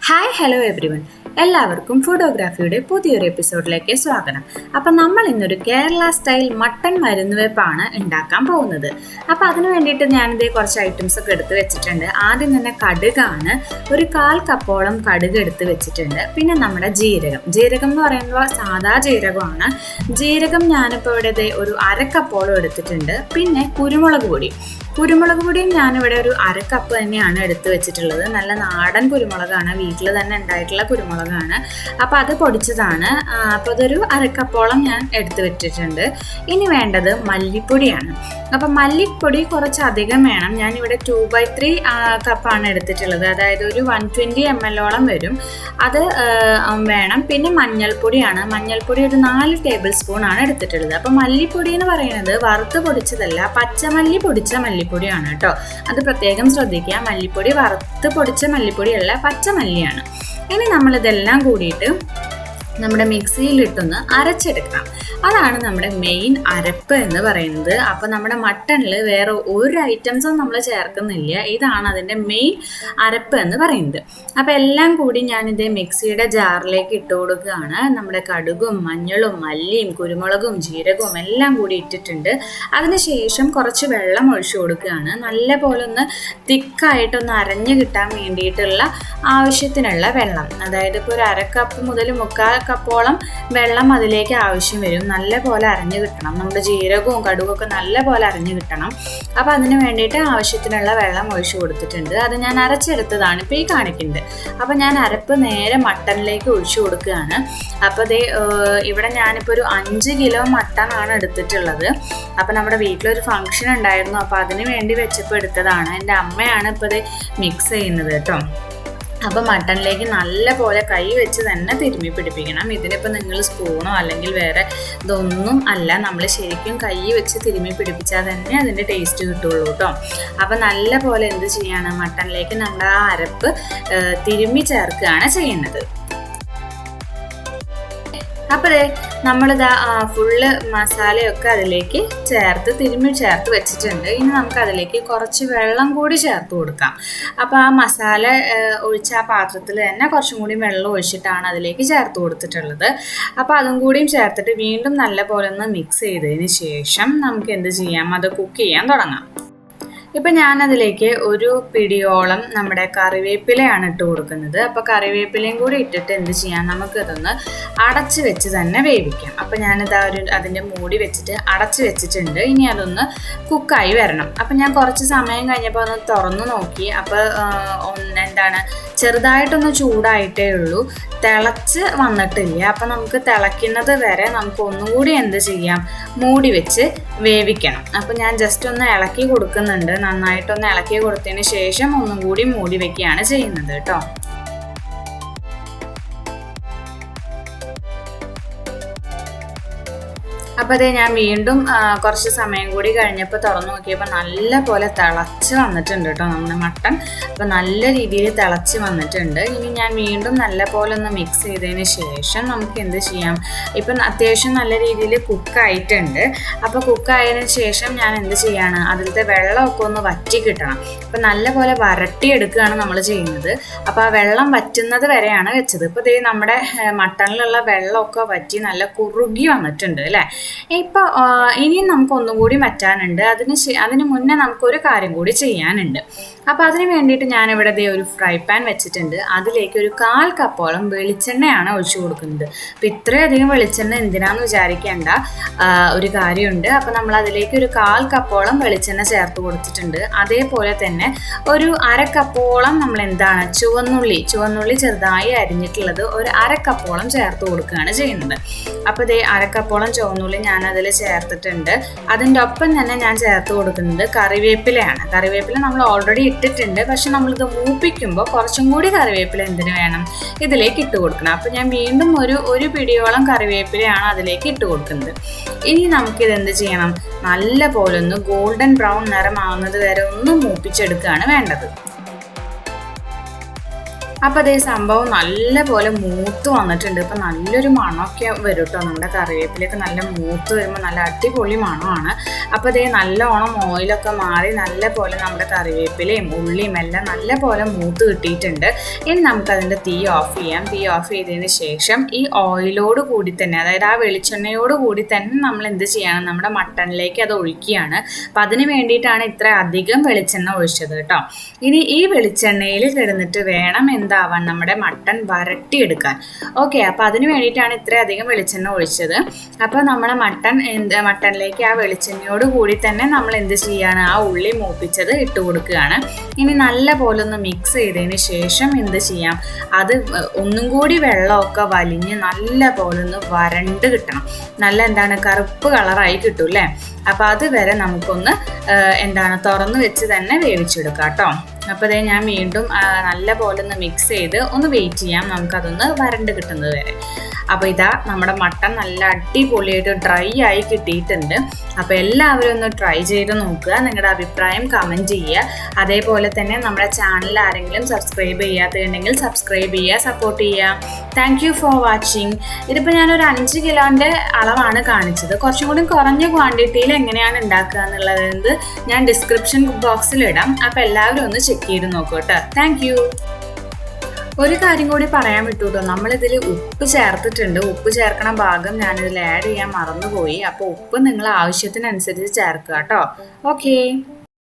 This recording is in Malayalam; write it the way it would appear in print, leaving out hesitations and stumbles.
ഹായ് ഹലോ എവ്രിവൺ, എല്ലാവർക്കും ഫോട്ടോഗ്രാഫിയുടെ പുതിയൊരു എപ്പിസോഡിലേക്ക് സ്വാഗതം. അപ്പം നമ്മൾ ഇന്നൊരു കേരള സ്റ്റൈൽ മട്ടൺ മരുന്ന് വെപ്പാണ് ഉണ്ടാക്കാൻ പോകുന്നത്. അപ്പം അതിന് വേണ്ടിയിട്ട് ഞാനിത് കുറച്ച് ഐറ്റംസ് ഒക്കെ എടുത്ത് വെച്ചിട്ടുണ്ട്. ആദ്യം തന്നെ കടുകാണ്, ഒരു 1/4 കപ്പോളം കടുക് എടുത്ത് വെച്ചിട്ടുണ്ട്. പിന്നെ നമ്മുടെ ജീരകം എന്ന് പറയുമ്പോൾ സാധാ ജീരകമാണ്. ജീരകം ഞാനിപ്പോൾ ഇവിടെ ഒരു 1/2 കപ്പോളം എടുത്തിട്ടുണ്ട്. പിന്നെ കുരുമുളക് പൊടിയും ഞാനിവിടെ ഒരു 1/2 കപ്പ് തന്നെയാണ് എടുത്ത് വെച്ചിട്ടുള്ളത്. നല്ല നാടൻ കുരുമുളകാണ്, വീട്ടിൽ തന്നെ ഉണ്ടായിട്ടുള്ള കുരുമുളകാണ്. അപ്പോൾ അത് പൊടിച്ചതാണ്. അപ്പോൾ അതൊരു 1/2 കപ്പോളം ഞാൻ എടുത്ത് വെച്ചിട്ടുണ്ട്. ഇനി വേണ്ടത് മല്ലിപ്പൊടിയാണ്. അപ്പം മല്ലിപ്പൊടി കുറച്ച് അധികം വേണം. ഞാനിവിടെ 2/3 കപ്പാണ് എടുത്തിട്ടുള്ളത്, അതായത് ഒരു 120 ml വരും. അത് വേണം. പിന്നെ മഞ്ഞൾപ്പൊടി ഒരു 4 ടേബിൾ സ്പൂൺ ആണ് എടുത്തിട്ടുള്ളത്. അപ്പം മല്ലിപ്പൊടി എന്ന് പറയുന്നത് വറുത്ത് പൊടിച്ചതല്ല, പച്ചമല്ലി പൊടിച്ച മല്ലിപ്പൊടിയാണ് കേട്ടോ. അത് പ്രത്യേകം ശ്രദ്ധിക്കുക. മല്ലിപ്പൊടി വറുത്ത് പൊടിച്ച മല്ലിപ്പൊടിയല്ല, പച്ചമല്ലിയാണ്. ഇനി നമ്മളിതെല്ലാം കൂടിയിട്ട് നമ്മുടെ മിക്സിയിലിട്ടൊന്ന് അരച്ചെടുക്കണം. അതാണ് നമ്മുടെ മെയിൻ അരപ്പ് എന്ന് പറയുന്നത്. അപ്പോൾ നമ്മുടെ മട്ടണിൽ വേറെ ഒരു ഐറ്റംസും നമ്മൾ ചേർക്കുന്നില്ല. ഇതാണ് അതിൻ്റെ മെയിൻ അരപ്പ് എന്ന് പറയുന്നത്. അപ്പോൾ എല്ലാം കൂടി ഞാനിത് മിക്സിയുടെ ജാറിലേക്ക് ഇട്ട് കൊടുക്കുകയാണ്. നമ്മുടെ കടുകും മഞ്ഞളും മല്ലിയും കുരുമുളകും ജീരകവും എല്ലാം കൂടി ഇട്ടിട്ടുണ്ട്. അതിനുശേഷം കുറച്ച് വെള്ളം ഒഴിച്ചു കൊടുക്കുകയാണ്. നല്ല പോലെ ഒന്ന് തിക്കായിട്ടൊന്ന് അരഞ്ഞു കിട്ടാൻ വേണ്ടിയിട്ടുള്ള ആവശ്യത്തിനുള്ള വെള്ളം, അതായത് ഇപ്പോൾ ഒരു 1/2 കപ്പ് മുതൽ 3/4 കപ്പോളം വെള്ളം അതിലേക്ക് ആവശ്യം വരും. നല്ല പോലെ അരഞ്ഞു കിട്ടണം. നമ്മുടെ ജീരകവും കടുകൊക്കെ നല്ല പോലെ അരഞ്ഞു കിട്ടണം. അപ്പോൾ അതിന് വേണ്ടിയിട്ട് ആവശ്യത്തിനുള്ള വെള്ളം ഒഴിച്ചു കൊടുത്തിട്ടുണ്ട്. അത് ഞാൻ അരച്ചെടുത്തതാണ് ഇപ്പോൾ ഈ കാണിക്കുന്നത്. അപ്പോൾ ഞാൻ അരപ്പ് നേരെ മട്ടണിലേക്ക് ഒഴിച്ചു കൊടുക്കുകയാണ്. അപ്പോൾ ഇവിടെ ഞാനിപ്പോൾ ഒരു 5 കിലോ മട്ടനാണ് എടുത്തിട്ടുള്ളത്. അപ്പോൾ നമ്മുടെ വീട്ടിലൊരു ഫംഗ്ഷൻ ഉണ്ടായിരുന്നു, അപ്പോൾ അതിന് വേണ്ടി വെച്ചപ്പോൾ എടുത്തതാണ്. എൻ്റെ അമ്മയാണ് ഇപ്പോൾ ഇത് മിക്സ് ചെയ്യുന്നത് കേട്ടോ. അപ്പോൾ മട്ടണിലേക്ക് നല്ല പോലെ കൈ വെച്ച് തന്നെ തിരുമ്മി പിടിപ്പിക്കണം. ഇതിനിപ്പോൾ നിങ്ങൾ സ്പൂണോ അല്ലെങ്കിൽ വേറെ ഇതൊന്നും അല്ല, നമ്മൾ ശരിക്കും കൈ വെച്ച് തിരുമ്മി പിടിപ്പിച്ചാൽ തന്നെ അതിൻ്റെ ടേസ്റ്റ് കിട്ടുള്ളൂ കേട്ടോ. അപ്പോൾ നല്ല പോലെ എന്ത് ചെയ്യാണ്, മട്ടണിലേക്ക് നമ്മുടെ ആ അരപ്പ് തിരുമ്മി ചേർക്കുകയാണ് ചെയ്യുന്നത്. അപ്പോൾ നമ്മളിതാ ഫുള്ള് മസാലയൊക്കെ അതിലേക്ക് തിരുമ്മി ചേർത്ത് വെച്ചിട്ടുണ്ട്. ഇനി നമുക്ക് അതിലേക്ക് കുറച്ച് വെള്ളം കൂടി ചേർത്ത് കൊടുക്കാം. അപ്പോൾ ആ മസാല ഒഴിച്ച ആ പാത്രത്തിൽ തന്നെ കുറച്ചും കൂടി വെള്ളം ഒഴിച്ചിട്ടാണ് അതിലേക്ക് ചേർത്ത് കൊടുത്തിട്ടുള്ളത്. അപ്പോൾ അതും കൂടിയും ചേർത്തിട്ട് വീണ്ടും നല്ല പോലെ ഒന്ന് മിക്സ് ചെയ്തതിന് ശേഷം നമുക്ക് എന്ത് ചെയ്യാം, അത് കുക്ക് ചെയ്യാൻ തുടങ്ങാം. ഇപ്പം ഞാനതിലേക്ക് ഒരു പിടിയോളം നമ്മുടെ കറിവേപ്പിലയാണ് ഇട്ട് കൊടുക്കുന്നത്. അപ്പോൾ കറിവേപ്പിലയും കൂടി ഇട്ടിട്ട് എന്ത് ചെയ്യാം, നമുക്കിതൊന്ന് അടച്ച് വെച്ച് തന്നെ വേവിക്കാം. അപ്പോൾ ഞാനിതാ അതിൻ്റെ മൂടി വെച്ചിട്ട് അടച്ച് വെച്ചിട്ടുണ്ട്. ഇനി അതൊന്ന് കുക്കായി വരണം. അപ്പം ഞാൻ കുറച്ച് സമയം കഴിഞ്ഞപ്പോൾ ഒന്ന് തുറന്നു നോക്കി. അപ്പോൾ ചെറുതായിട്ടൊന്ന് ചൂടായിട്ടേ ഉള്ളൂ, തിളച്ച് വന്നിട്ടില്ല. അപ്പം നമുക്ക് തിളയ്ക്കുന്നത് വരെ നമുക്ക് ഒന്നുകൂടി എന്ത് ചെയ്യാം, മൂടി വെച്ച് വേവിക്കണം. അപ്പം ഞാൻ ജസ്റ്റ് ഒന്ന് ഇളക്കി കൊടുക്കുന്നുണ്ട്. നന്നായിട്ടൊന്ന് ഇളക്കി കൊടുത്തതിന് ശേഷം ഒന്നും കൂടി മൂടി വെക്കുകയാണ് ചെയ്യുന്നത് കേട്ടോ. അപ്പോൾ ഞാൻ വീണ്ടും കുറച്ച് സമയം കൂടി കഴിഞ്ഞപ്പോൾ തുറന്നു നോക്കിയപ്പോൾ നല്ല പോലെ തിളച്ച് വന്നിട്ടുണ്ട് കേട്ടോ നമ്മുടെ മട്ടൺ. അപ്പോൾ നല്ല രീതിയിൽ തിളച്ച് വന്നിട്ടുണ്ട്. ഇനി ഞാൻ വീണ്ടും നല്ല പോലെ ഒന്ന് മിക്സ് ചെയ്തതിന് ശേഷം നമുക്ക് എന്ത് ചെയ്യാം, ഇപ്പം അത്യാവശ്യം നല്ല രീതിയിൽ കുക്കായിട്ടുണ്ട്. അപ്പോൾ കുക്കായതിനു ശേഷം ഞാൻ എന്ത് ചെയ്യാണ്, അതിലത്തെ വെള്ളമൊക്കെ ഒന്ന് വറ്റി കിട്ടണം. അപ്പം നല്ല പോലെ വരട്ടിയെടുക്കുകയാണ് നമ്മൾ ചെയ്യുന്നത്. അപ്പോൾ ആ വെള്ളം വറ്റുന്നത് വരെയാണ് വെച്ചത്. ഇപ്പോൾ നമ്മുടെ മട്ടണിലുള്ള വെള്ളമൊക്കെ വറ്റി നല്ല കുറുകി വന്നിട്ടുണ്ട് അല്ലേ. ഇപ്പോൾ ഇനിയും നമുക്ക് ഒന്നും കൂടി വറ്റാനുണ്ട്. അതിന് മുന്നേ നമുക്കൊരു കാര്യം കൂടി ചെയ്യാനുണ്ട്. അപ്പോൾ അതിന് വേണ്ടിയിട്ട് ഞാനിവിടെ ഒരു ഫ്രൈ പാൻ വെച്ചിട്ടുണ്ട്. അതിലേക്ക് ഒരു 1/4 കപ്പോളം വെളിച്ചെണ്ണയാണ് ഒഴിച്ചു കൊടുക്കുന്നത്. അപ്പോൾ ഇത്രയധികം വെളിച്ചെണ്ണ എന്തിനാന്ന് വിചാരിക്കേണ്ട ഒരു കാര്യമുണ്ട്. അപ്പോൾ നമ്മൾ അതിലേക്ക് ഒരു 1/4 കപ്പോളം വെളിച്ചെണ്ണ ചേർത്ത് കൊടുത്തിട്ടുണ്ട്. അതേപോലെ തന്നെ ഒരു 1/2 കപ്പോളം നമ്മൾ ചുവന്നുള്ളി ചെറുതായി അരിഞ്ഞിട്ടുള്ളത് ഒരു 1/2 കപ്പോളം ചേർത്ത് കൊടുക്കുകയാണ് ചെയ്യുന്നത്. അപ്പോൾ 1/2 കപ്പോളം ചുവന്നുള്ളി ഞാനതിൽ ചേർത്തിട്ടുണ്ട്. അതിൻ്റെ ഒപ്പം തന്നെ ഞാൻ ചേർത്ത് കൊടുക്കുന്നത് കറിവേപ്പിലയാണ്. കറിവേപ്പില നമ്മൾ ഓൾറെഡി ഇട്ടിട്ടുണ്ട്, പക്ഷെ നമ്മളിത് മൂപ്പിക്കുമ്പോൾ കുറച്ചും കൂടി കറിവേപ്പില എന്തിനു വേണം, ഇതിലേക്ക് ഇട്ട് കൊടുക്കണം. അപ്പോൾ ഞാൻ വീണ്ടും ഒരു പിടിയോളം കറിവേപ്പിലയാണ് അതിലേക്ക് ഇട്ട് കൊടുക്കുന്നത്. ഇനി നമുക്കിത് എന്ത് ചെയ്യണം, നല്ല പോലെ ഒന്ന് ഗോൾഡൻ ബ്രൗൺ നിറമാവുന്നത് വരെ ഒന്ന് മൂപ്പിച്ചെടുക്കുകയാണ് വേണ്ടത്. അപ്പോൾ അതേ സംഭവം നല്ലപോലെ മൂത്ത് വന്നിട്ടുണ്ട്. ഇപ്പം നല്ലൊരു മണമൊക്കെ വരും കേട്ടോ. നമ്മുടെ കറിവേപ്പിലൊക്കെ നല്ല മൂത്ത് വരുമ്പോൾ നല്ല അടിപൊളി മണമാണ്. അപ്പോൾ അതേ നല്ലോണം ഓയിലൊക്കെ മാറി നല്ല പോലെ നമ്മുടെ കറിവേപ്പിലയും ഉള്ളിയും എല്ലാം നല്ല പോലെ മൂത്ത് കിട്ടിയിട്ടുണ്ട്. ഇനി നമുക്കതിൻ്റെ തീ ഓഫ് ചെയ്യാം. തീ ഓഫ് ചെയ്തതിന് ശേഷം ഈ ഓയിലോട് കൂടി തന്നെ, അതായത് ആ വെളിച്ചെണ്ണയോട് കൂടി തന്നെ നമ്മൾ എന്ത് ചെയ്യണം, നമ്മുടെ മട്ടണിലേക്ക് അത് ഒഴിക്കുകയാണ്. അപ്പം അതിന് വേണ്ടിയിട്ടാണ് ഇത്ര അധികം വെളിച്ചെണ്ണ ഒഴിച്ചത് കേട്ടോ. ഇനി ഈ വെളിച്ചെണ്ണയിൽ കിടന്നിട്ട് വേണം എന്താവാൻ, നമ്മുടെ മട്ടൺ വരട്ടിയെടുക്കാൻ. ഓക്കെ, അപ്പോൾ അതിന് വേണ്ടിയിട്ടാണ് ഇത്രയധികം വെളിച്ചെണ്ണ ഒഴിച്ചത്. അപ്പോൾ നമ്മുടെ മട്ടണിലേക്ക് ആ വെളിച്ചെണ്ണയോട് കൂടി തന്നെ നമ്മൾ എന്ത് ചെയ്യാണ്, ആ ഉള്ളി മൂപ്പിച്ചത് ഇട്ട് കൊടുക്കുകയാണ്. ഇനി നല്ല പോലെ ഒന്ന് മിക്സ് ചെയ്തതിന് ശേഷം എന്ത് ചെയ്യാം, അത് ഒന്നും കൂടി വെള്ളമൊക്കെ വലിഞ്ഞ് നല്ല പോലെ ഒന്ന് വരണ്ട് കിട്ടണം. നല്ല കറുപ്പ് കളറായി കിട്ടും അല്ലേ. അപ്പോൾ അതുവരെ നമുക്കൊന്ന് തുറന്ന് വെച്ച് തന്നെ വേവിച്ചെടുക്കാം കേട്ടോ. അപ്പോൾ അതേ ഞാൻ വീണ്ടും നല്ല പോലെ ഒന്ന് മിക്സ് ചെയ്ത് ഒന്ന് വെയിറ്റ് ചെയ്യാം, നമുക്കതൊന്ന് വരണ്ട് കിട്ടുന്നത് വരെ. അപ്പോൾ ഇതാ നമ്മുടെ മട്ടൺ നല്ല അടിപൊളിയായിട്ട് ഡ്രൈ ആയി കിട്ടിയിട്ടുണ്ട്. അപ്പോൾ എല്ലാവരും ഒന്ന് ട്രൈ ചെയ്ത് നോക്കുക, നിങ്ങളുടെ അഭിപ്രായം കമൻറ്റ് ചെയ്യുക. അതേപോലെ തന്നെ നമ്മുടെ ചാനൽ ആരെങ്കിലും സബ്സ്ക്രൈബ് ചെയ്യാത്തതുണ്ടെങ്കിൽ സബ്സ്ക്രൈബ് ചെയ്യുക, സപ്പോർട്ട് ചെയ്യുക. Thank you for watching. ഇതിപ്പോൾ ഞാനൊരു 5 കിലോൻ്റെ അളവാണ് കാണിച്ചത്. കുറച്ചും കൂടി കുറഞ്ഞ ക്വാണ്ടിറ്റിയിൽ എങ്ങനെയാണ് ഉണ്ടാക്കുക എന്നുള്ളത് ഞാൻ ഡിസ്ക്രിപ്ഷൻ ബോക്സിൽ ഇടാം. അപ്പോൾ എല്ലാവരും ഒന്ന് ചെക്ക് ചെയ്ത് നോക്കൂ കേട്ടോ. Thank you. ഒരു കാര്യം കൂടി പറയാൻ വിട്ടുട്ടോ, നമ്മളിതിൽ ഉപ്പ് ചേർത്തിട്ടുണ്ട്. ഉപ്പ് ചേർക്കണ ഭാഗം ഞാനിതിൽ ആഡ് ചെയ്യാൻ മറന്നുപോയി. അപ്പോൾ ഉപ്പ് നിങ്ങൾ ആവശ്യത്തിനനുസരിച്ച് ചേർക്കുക കേട്ടോ. ഓക്കേ.